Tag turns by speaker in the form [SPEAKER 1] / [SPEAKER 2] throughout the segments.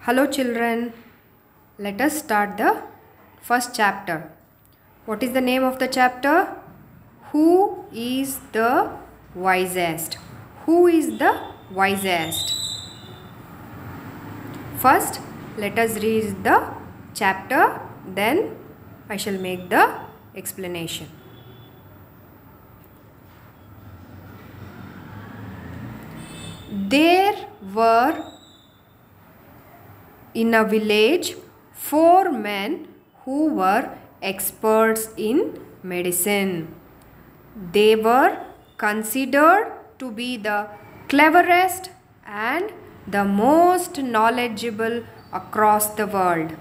[SPEAKER 1] Hello children, let us start the first chapter. What is the name of the chapter? Who is the wisest? Who is the wisest? First, let us read the chapter, then I shall make the explanation. There were in a village 4 men who were experts in medicine. They were considered to be the cleverest and the most knowledgeable across the world.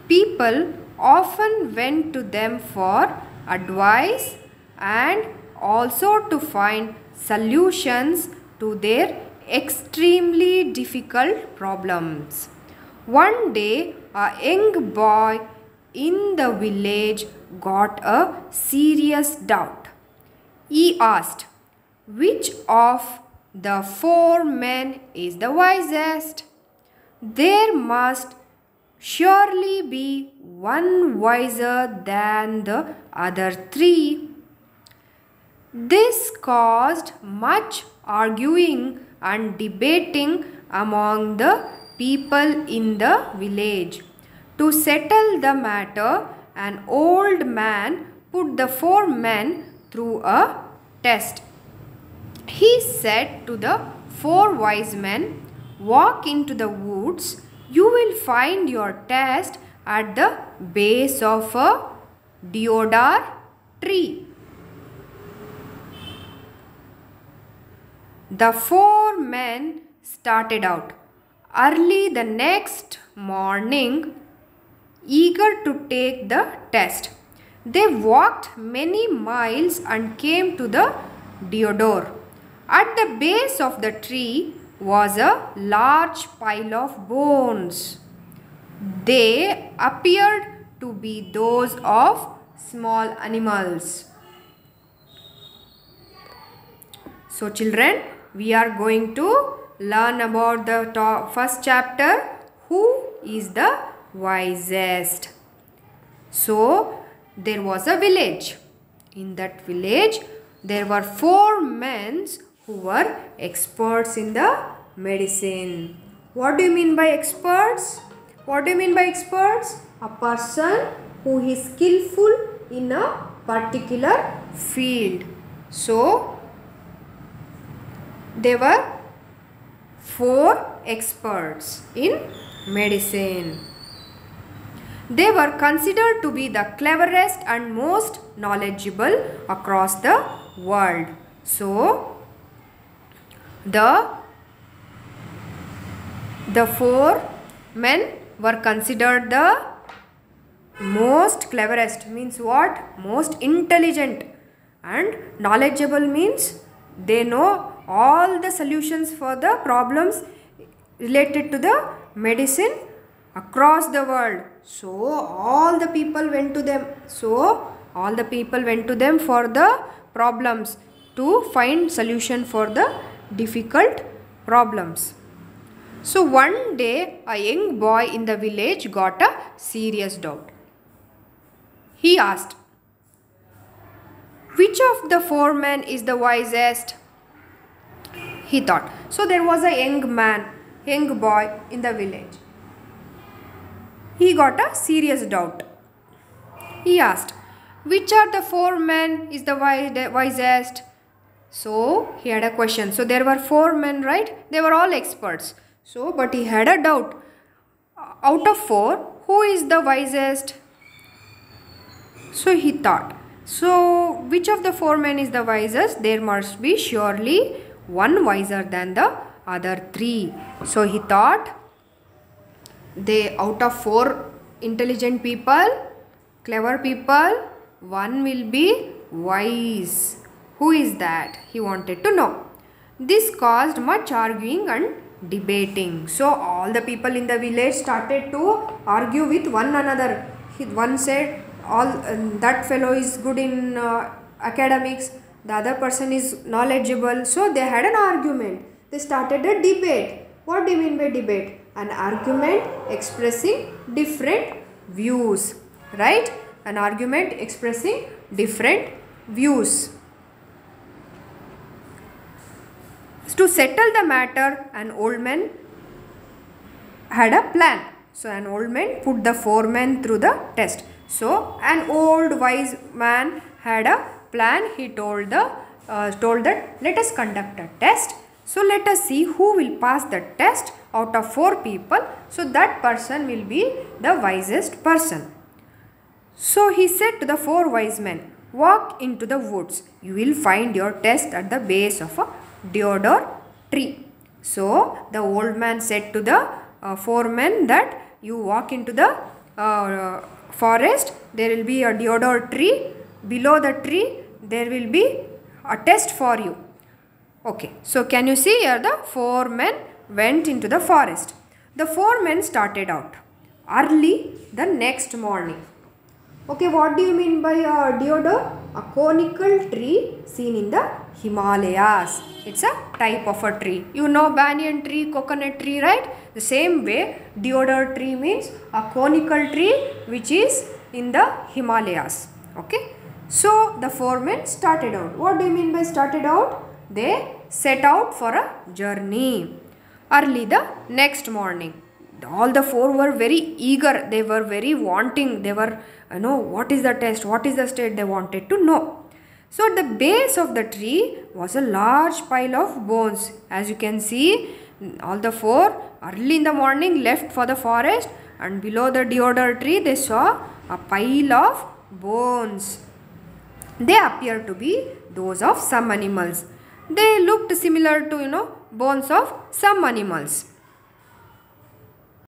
[SPEAKER 1] People often went to them for advice and also to find solutions to their extremely difficult problems. One day, a young boy in the village got a serious doubt. He asked, "Which of the 4 men is the wisest? There must surely be one wiser than the other 3. This caused much arguing and debating among the people in the village. To settle the matter, an old man put the 4 men through a test. He said to the 4 wise men, "Walk into the woods. You will find your test at the base of a deodar tree." The 4 men started out early the next morning, eager to take the test. They walked many miles and came to the deodar. At the base of the tree was a large pile of bones. They appeared to be those of small animals. So children, we are going to learn about the first chapter, who is the wisest. So there was a village. In that village there were 4 men who were experts in the medicine. What do you mean by experts? What do you mean by experts? A person who is skillful in a particular field. So there were 4 experts in medicine. They were considered to be the cleverest and most knowledgeable across the world. So, the 4 men were considered the most cleverest, means what? Most intelligent, and knowledgeable means they know all the solutions for the problems related to the medicine across the world. So all the people went to them. For the problems, to find solution for the difficult problems. So one day a young boy in the village got a serious doubt. He asked, "Which of the 4 men is the wisest?" He thought. So there was a young boy in the village. He got a serious doubt. He asked, "Which are the 4 men is the wisest?" So he had a question. So there were 4 men, right? They were all experts. So but he had a doubt. Out of 4, who is the wisest? So he thought. So which of the 4 men is the wisest? There must be surely one wiser than the other 3. So he thought, out of 4 intelligent people, clever people, one will be wise. Who is that? He wanted to know. This caused much arguing and debating. So all the people in the village started to argue with one another. One said, that fellow is good in academics, the other person is knowledgeable. So they had an argument. They started a debate. What do you mean by debate? an argument expressing different views, right? An argument expressing different views. To settle the matter, an old man had a plan. So an old man put the 4 men through the test. So an old wise man had a plan. He told that let us conduct a test. So let us see who will pass the test out of 4 people. So that person will be the wisest person. So he said to the 4 wise men, walk into the woods. You will find your test at the base of a deodar tree. So the old man said to the 4 men that you walk into the forest. There will be a deodar tree. Below the tree there will be a test for you. Okay, so can you see here the 4 men went into the forest. The 4 men started out early the next morning. Okay, what do you mean by deodar? A conical tree seen in the Himalayas. It's a type of a tree. You know banyan tree, coconut tree, right? The same way, deodar tree means a conical tree which is in the Himalayas. Okay. So, the 4 men started out. What do you mean by started out? They set out for a journey. Early the next morning. All the 4 were very eager. They were very wanting. They were, what is the test? What is the state? They wanted to know. So, at the base of the tree was a large pile of bones. As you can see, all the 4 early in the morning left for the forest, and below the deodar tree they saw a pile of bones. They appeared to be those of some animals. They looked similar to, bones of some animals.